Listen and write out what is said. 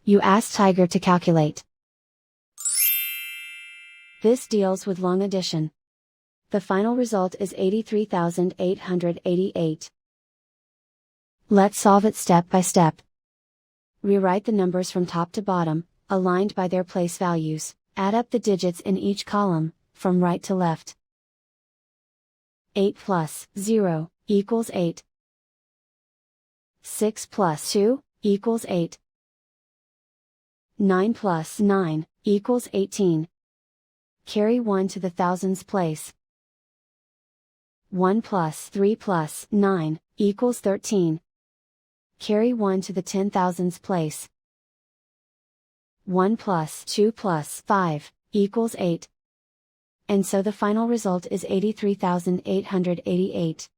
You ask Tiger to calculate. This deals with long addition. The final result is 83,888. Let's solve it step by step. Rewrite the numbers from top to bottom, aligned by their place values. Add up the digits in each column, from right to left. 8 plus 0 equals 8. 6 plus 2 equals 8. 9 plus 9 equals 18. Carry 1 to the thousands place. 1 plus 3 plus 9 equals 13. Carry 1 to the 10,000s place. 1 plus 2 plus 5 equals 8. And so the final result is 83,888.